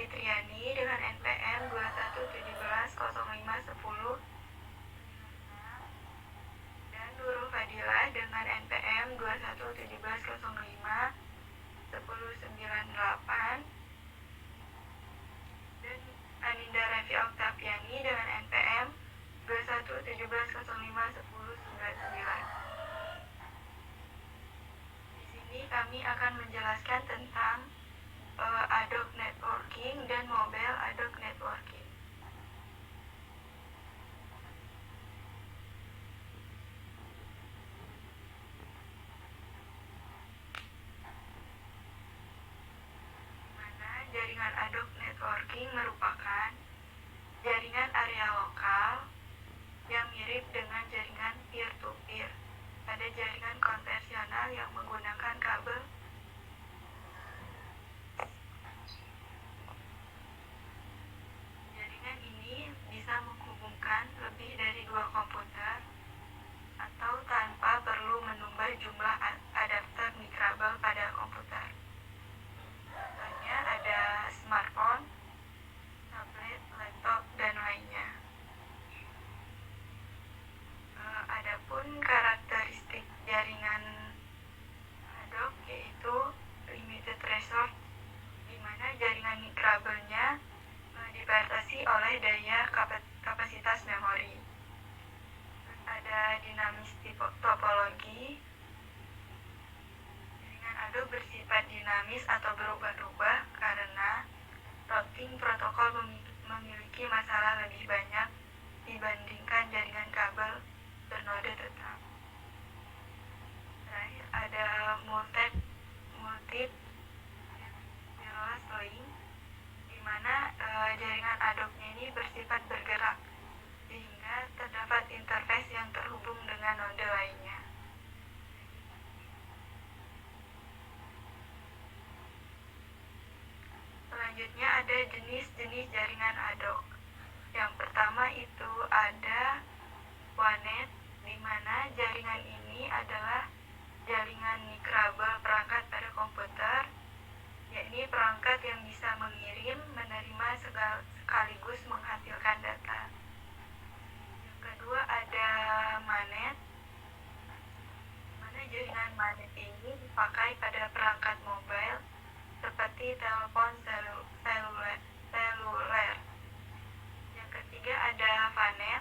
Fitriani dengan NPM 21170510 dan Nurul Fadilah dengan NPM 211705 1098 dan Aninda Raffi Oktaviani dengan NPM 2117051099. Di sini kami akan menjelaskan tentang Adobe Networking dan Mobile Adobe Networking. Jaringan Adobe Networking merupakan jaringan area lokal yang mirip dengan jaringan peer-to-peer pada jaringan konvensional yang menggunakan kabel. Jaringan ini bisa menghubungkan lebih dari 2 komputer atau tanpa perlu menambah jumlah adapter mikrabel pada komputer. Ada smartphone, tablet, laptop, dan lainnya. Adapun karakteristik jaringan Adobe yaitu limited resource, di mana jaringan mikrabelnya dibatasi oleh daya kapasitas memori. Terus ada dinamis topologi. Adobe bersifat dinamis atau berubah-ubah karena routing protokol memiliki masalah lebih banyak dibandingkan jaringan kabel bernode tetap. Terakhir ada multi wireless link, di mana jaringan Adobe ini bersifat bergerak sehingga terdapat interface yang terhubung dengan node lainnya. Selanjutnya ada jenis-jenis jaringan Adobe. Yang pertama itu ada WANET, di mana jaringan ini adalah jaringan mikrabel perangkat pada komputer, yakni perangkat yang bisa mengirim, menerima sekaligus menghasilkan data. Yang kedua ada MANET, di mana jaringan MANET ini dipakai pada perangkat mobile seperti telepon seluler. Yang ketiga ada VANET.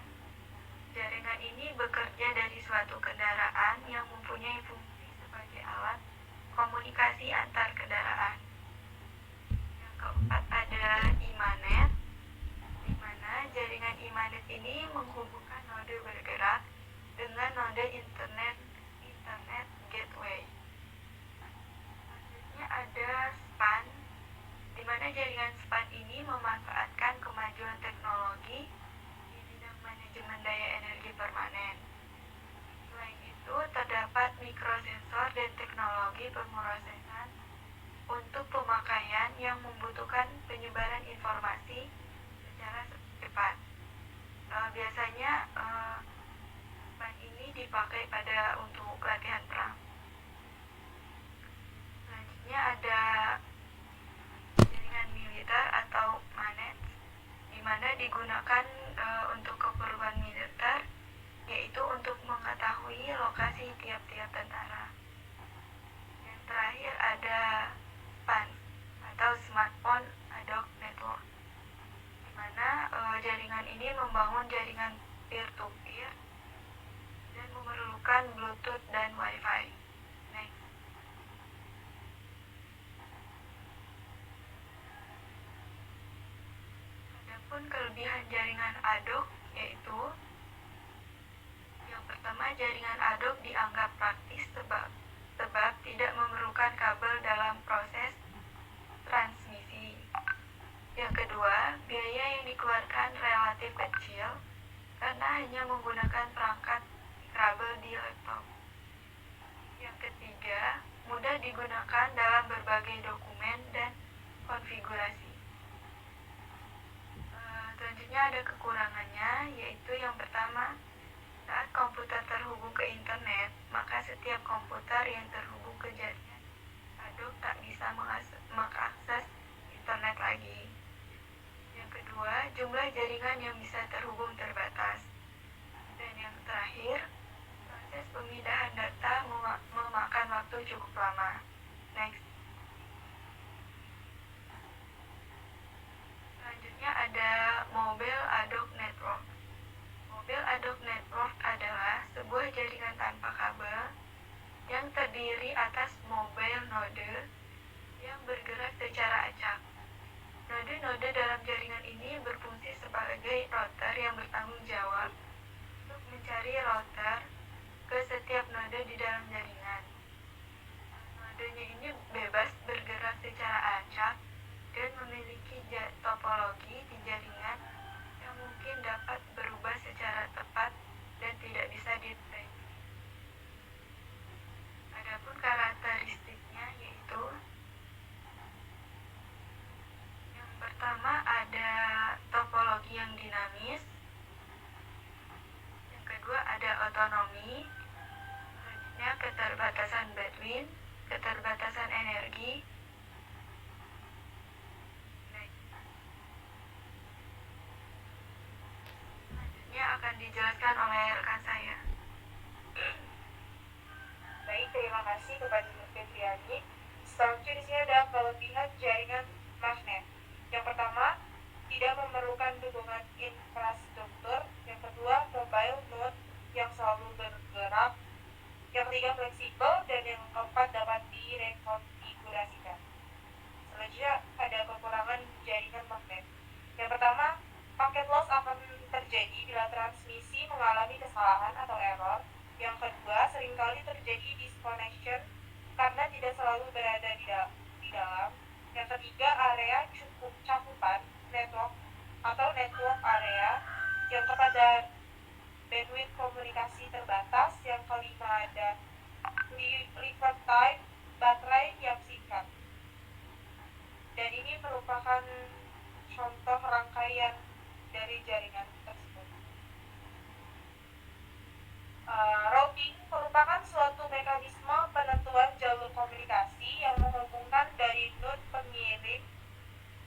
Jaringan ini bekerja dari suatu kendaraan yang mempunyai fungsi sebagai alat komunikasi antar kendaraan. Yang keempat ada IMANET, di mana jaringan IMANET ini menghubungkan node bergerak dengan node internet gateway. Selanjutnya ada SPAN, di mana jaringan SPAN ini memanfaatkan kemajuan teknologi di bidang manajemen daya energi permanen. Selain itu, terdapat mikrosensor dan teknologi pemrosesan untuk pemakaian yang membutuhkan penyebaran informasi secara cepat. Biasanya SPAN ini dipakai untuk latihan perang. Selanjutnya ada jaringan militer atau MANET, di mana digunakan untuk keperluan militer, yaitu untuk mengetahui lokasi tiap-tiap tentara. Yang terakhir ada SPAN atau Smartphone Adobe Network, di mana jaringan ini membangun jaringan peer-to-peer dan memerlukan Bluetooth dan Wi-Fi. Next. Adapun kelebihan jaringan Adobe yaitu yang pertama, jaringan Adobe dianggap praktis sebab tidak memerlukan kabel dalam proses transmisi. Yang kedua, biaya yang dikeluarkan relatif kecil karena hanya menggunakan perangkat kabel di laptop. Yang ketiga, mudah digunakan dalam berbagai dokumen dan konfigurasi. Selanjutnya ada kekurangannya, yaitu yang pertama, saat komputer terhubung ke internet, maka setiap komputer yang terhubung ke jaringan Adobe tak bisa mengakses internet lagi. jumlah jaringan yang bisa terhubung terbatas. Dan yang terakhir, proses pemindahan data memakan waktu cukup lama. Next. Selanjutnya ada Mobile Ad Hoc Network. Mobile Ad Hoc Network adalah sebuah jaringan tanpa kabel yang terdiri atas mobile node yang bergerak secara acak. Node-node dalam jaringan ini berfungsi sebagai router yang bertanggung jawab untuk mencari router ke setiap node di dalam jaringan. Nodenya ini bebas bergerak secara acak dan memiliki topologi di jaringan yang mungkin dapat berubah secara tepat dan tidak bisa dideteksi. Adapun karakteristiknya yaitu yang pertama ada topologi yang dinamis, yang kedua ada otonomi, selanjutnya keterbatasan bandwidth, keterbatasan energi. Selanjutnya akan dijelaskan oleh rekan saya. Baik, terima kasih kepada Ibu Febriani. Selanjutnya di sini ada kelebihan jaringan magnet. Yang pertama, tidak memerlukan dukungan infrastruktur. Yang kedua, mobile node yang selalu bergerak. Yang ketiga, fleksibel. Dan yang keempat, dapat direkonfigurasikan. Selanjutnya ada kekurangan jaringan magnet. Yang pertama, paket loss akan terjadi bila transmisi mengalami kesalahan atau error. Yang kedua, seringkali terjadi disconnection karena tidak selalu berada di dalam. Yang ketiga, area cakupan network atau network area. Yang keempat, bandwidth komunikasi terbatas. Yang kelima, ada lifetime baterai yang singkat. Dan ini merupakan contoh rangkaian dari jaringan tersebut. Routing merupakan suatu mekanisme penentuan jalur komunikasi yang menghubungkan dari node pengirim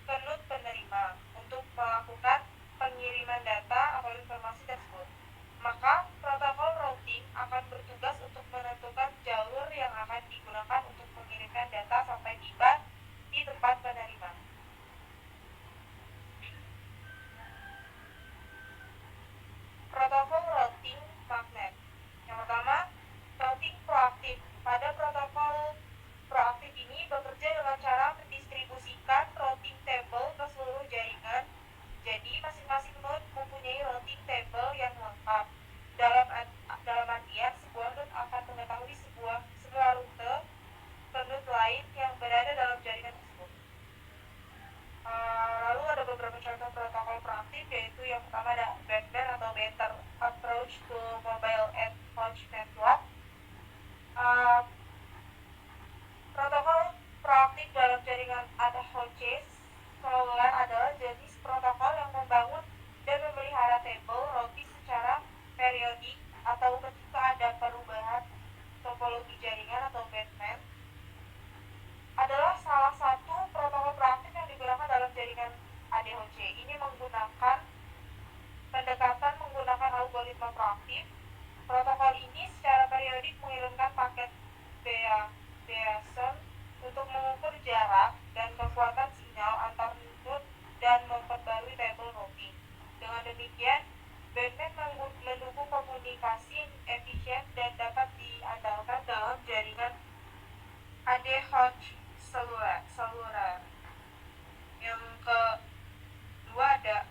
ke node penerima untuk melakukan pengiriman data atau informasi tersebut. Maka protokol routing akan bertugas untuk menentukan jalur yang akan digunakan untuk mengirimkan data sampai tiba di tempat penerima. Protokol routing magnet. Yang pertama, routing proaktif. Pada protokol proaktif ini bekerja dengan cara mendistribusikan routing table ke seluruh jaringan. Jadi masing-masing node mempunyai routing table yang lengkap. Dalam artian sebuah node akan mengetahui semua rute ke node lain yang berada dalam jaringan tersebut. Lalu ada beberapa contoh protokol proaktif, yaitu yang pertama ada Backbone atau Better Approach to Mobile Ad Hoc Network. Protokol proaktif dalam jaringan ad hoc seluler adalah jenis protokol yang membangun dan memelihara tabel routing secara periodik atau ketika ada perubahan topologi jaringan atau bandwidth. Adalah salah satu protokol proaktif yang digunakan dalam jaringan ADHC. Ini menggunakan pendekatan menggunakan algoritma proaktif. Protokol ini secara periodik mengirimkan paket BASM untuk mengukur jarak dan kekuatan sinyal antar node dan memperbarui tabel routing. Dengan demikian, bandwidth mendukung komunikasi efisien dan dapat diandalkan dalam jaringan ADHC seluler. Yang kedua ada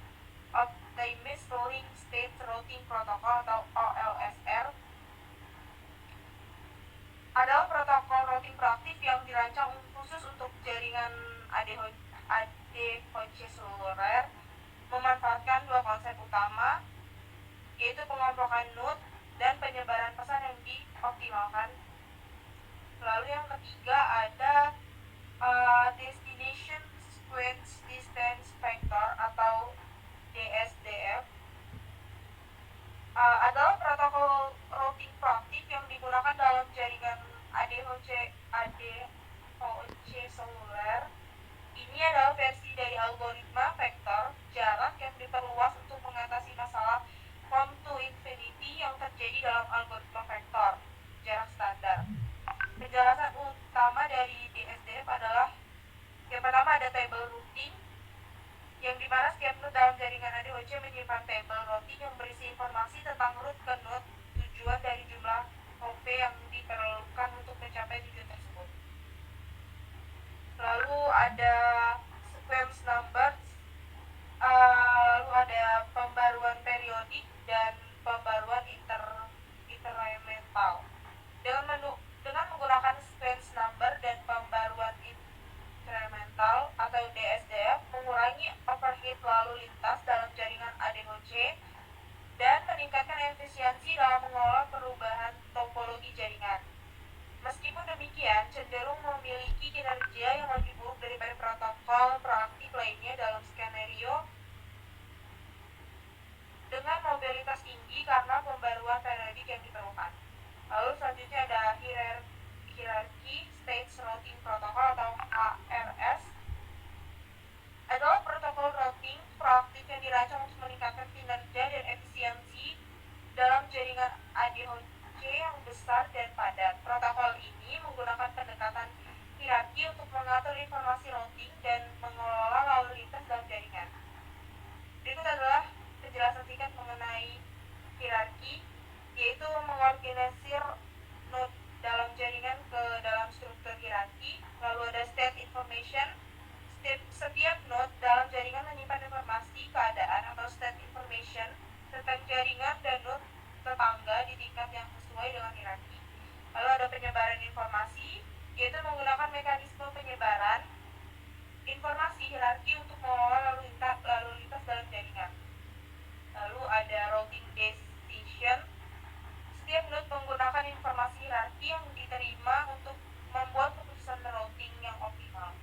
Optimized Rolling State Routing Protocol atau OLSR. Adalah protokol routing proaktif yang dirancang khusus untuk jaringan ADHC seluler, memanfaatkan dua konsep utama, yaitu pengompokan node dan penyebaran pesan yang dioptimalkan. Lalu yang ketiga ada Destination Sequence Distance Vector atau DSDF. Adalah protokol routing proaktif yang digunakan dalam jaringan ADHC seluler. Ini adalah versi dari algoritma vektor jarak yang dalam jaringan ADHC menyimpan tabel routing yang berisi informasi tentang route ke node tujuan dari jumlah OP yang diperlukan untuk mencapai tujuan tersebut. Lalu ada sequence numbers, lalu ada pembaruan periodik dan pembaruan incremental. Dengan menggunakan sequence number dan pembaruan incremental atau DSDF mengurangi overhead lalu lintas dalam jaringan ADHC dan meningkatkan efisiensi dalam mengelola perubahan topologi jaringan. Meskipun demikian, cenderung memiliki kinerja yang lebih buruk daripada protokol proaktif lainnya dalam skenario dengan mobilitas tinggi karena pembaruan periodik yang diperlukan. Lalu selanjutnya ada hierarchy Stage Routing Protocol atau HRS, adalah protokol routing proaktif yang dirancang untuk meningkatkan kinerja dan efisiensi dalam jaringan ADHC yang besar dan padat. Protokol ini menggunakan pendekatan hierarki untuk mengatur informasi routing dan mengelola lalu lintas dalam jaringan. Berikut adalah penjelasan singkat mengenai hierarki, yaitu mengorganisir node dalam jaringan ke dalam struktur hierarki. Lalu ada state information. Setiap node dalam jaringan menyimpan informasi keadaan atau state information tentang jaringan dan node tetangga di tingkat yang sesuai dengan hierarki. Lalu ada penyebaran informasi, yaitu menggunakan mekanisme penyebaran informasi hierarki untuk mengelola lalu lintas dalam jaringan. Lalu ada routing decision. Setiap node menggunakan informasi hierarki yang diterima untuk membuat keputusan routing yang optimal.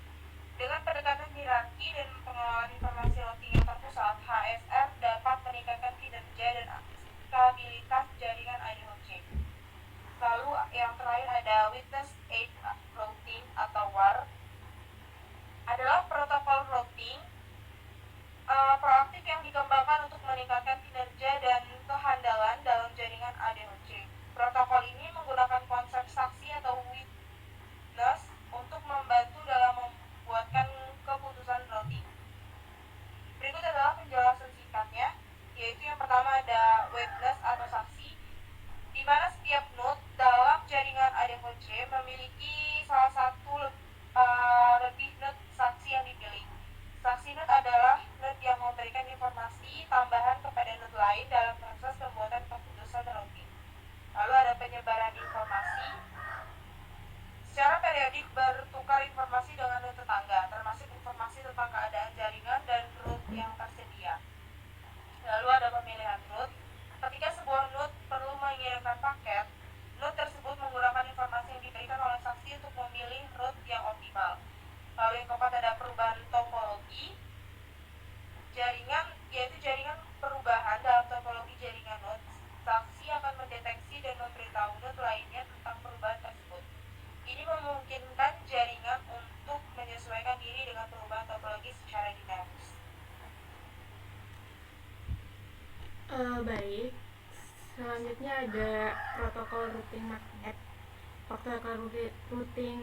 Dengan pendekatan hierarki dan pengelolaan informasi routing yang terpusat, HSR dapat meningkatkan kinerja dan stabilitas jaringan ADHC. Lalu yang terakhir ada Witness Aid Routing atau WAR, adalah protokol routing proaktif yang dikembangkan untuk meningkatkan kinerja dan kehandalan dalam jaringan ADHC. Protokol ini menggunakan konsep saksi atau witness untuk membantu dalam membuatkan keputusan routing. Berikut adalah penjelasan singkatnya, yaitu yang pertama ada witness atau saksi, di mana setiap node dalam jaringan ADHC memiliki salah satu lebih node saksi yang dipilih. Saksi node adalah node yang memberikan informasi tambahan kepada node lain dalam proses pembuatan keputusan routing. Lalu ada penyebaran informasi. Secara periodik bertukar informasi dengan node tetangga, termasuk informasi tentang keadaan jaringan dan route yang tersedia. Lalu ada pemilihan route. Ketika sebuah node perlu mengirimkan paket, node tersebut menggunakan informasi yang diberikan oleh saksi untuk memilih route yang optimal. Lalu yang keempat ada perubahan topologi jaringan, yaitu jaringan perubahan dalam topologi jaringan node. Saksi akan mendeteksi dan memberitahu node lainnya tentang perubahan tersebut. Ini memungkinkan jaringan untuk menyesuaikan diri dengan perubahan topologi secara dinamis. Baik, selanjutnya ada protokol routing magnet. Protokol routing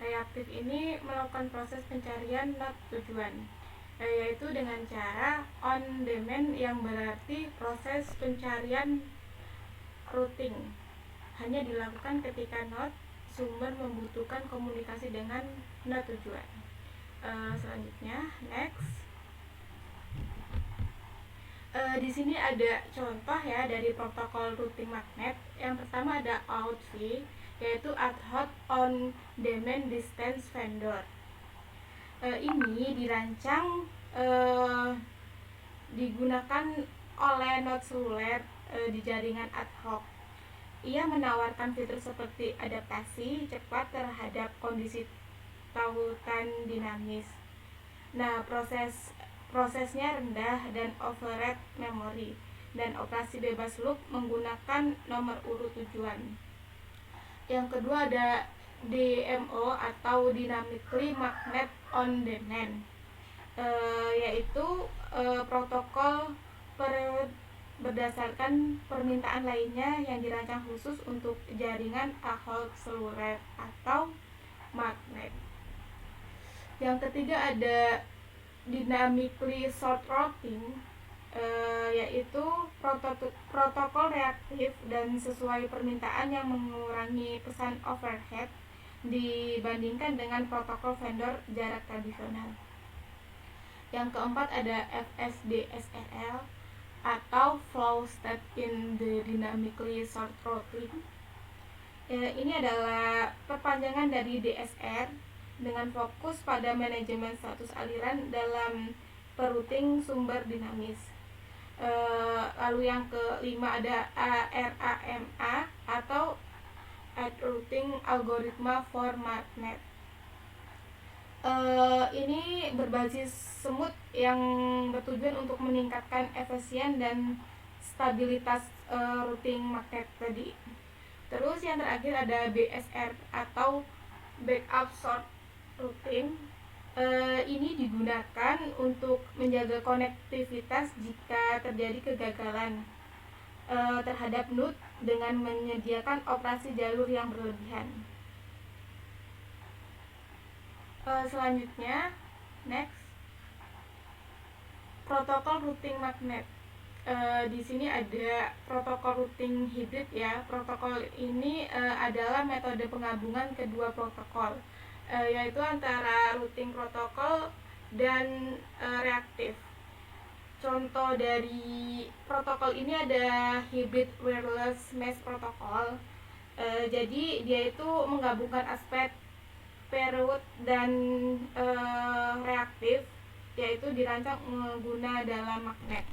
reaktif ini melakukan proses pencarian node tujuan, yaitu dengan cara on demand, yang berarti proses pencarian routing hanya dilakukan ketika node sumber membutuhkan komunikasi dengan node tujuan. Selanjutnya, next. Di sini ada contoh ya dari protokol routing magnet. Yang pertama ada OUT-V, yaitu Ad Hoc On Demand Distance Vendor. Ini dirancang digunakan oleh node seluler di jaringan ad hoc. Ia menawarkan fitur seperti adaptasi cepat terhadap kondisi tautan dinamis. Nah, prosesnya rendah dan overhead memori, dan operasi bebas loop menggunakan nomor urut tujuan. Yang kedua ada DMO atau Dynamically Magnet on Demand, yaitu protokol berdasarkan permintaan lainnya yang dirancang khusus untuk jaringan ad hoc seluler atau magnet. Yang ketiga ada dynamically short routing, yaitu protokol reaktif dan sesuai permintaan yang mengurangi pesan overhead dibandingkan dengan protokol vendor jarak tradisional. Yang keempat ada FSDSRL atau Flow State in the Dynamically Short Routing. Ini adalah perpanjangan dari DSR dengan fokus pada manajemen status aliran dalam perouting sumber dinamis. Lalu yang kelima ada ARAMA atau Ad Routing Algorithm for Magnet. Ini berbasis semut yang bertujuan untuk meningkatkan efisien dan stabilitas routing magnet tadi. Terus yang terakhir ada BSR atau Backup Short Routing. Ini digunakan untuk menjaga konektivitas jika terjadi kegagalan terhadap node dengan menyediakan operasi jalur yang berlebihan. Selanjutnya, next, protokol routing magnet. Di sini ada protokol routing hibrid ya. Protokol ini adalah metode penggabungan kedua protokol, yaitu antara routing protokol dan reaktif. Contoh dari protokol ini ada hybrid wireless mesh protocol. Jadi dia itu menggabungkan aspek perut dan reaktif, yaitu dirancang mengguna dalam magnet.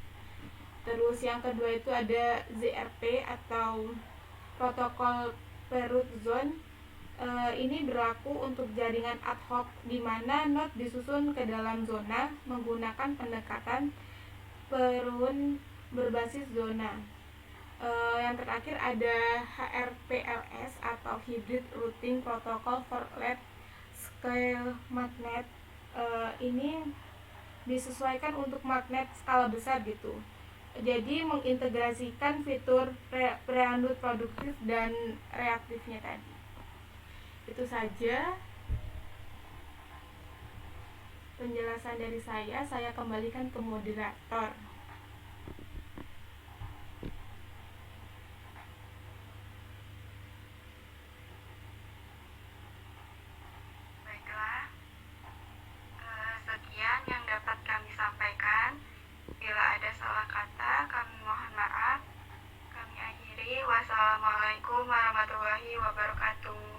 Terus yang kedua itu ada ZRP atau protokol perut zone. Ini berlaku untuk jaringan ad hoc di mana node disusun ke dalam zona menggunakan pendekatan perun berbasis zona. Yang terakhir ada HRPLS atau Hybrid Routing Protocol for Large Scale Magnet. Ini disesuaikan untuk magnet skala besar gitu. Jadi mengintegrasikan fitur preambut produktif dan reaktifnya tadi. Itu saja penjelasan dari saya kembalikan ke moderator. Baiklah, sekian yang dapat kami sampaikan. Bila ada salah kata, kami mohon maaf. Kami akhiri. Wassalamualaikum warahmatullahi wabarakatuh.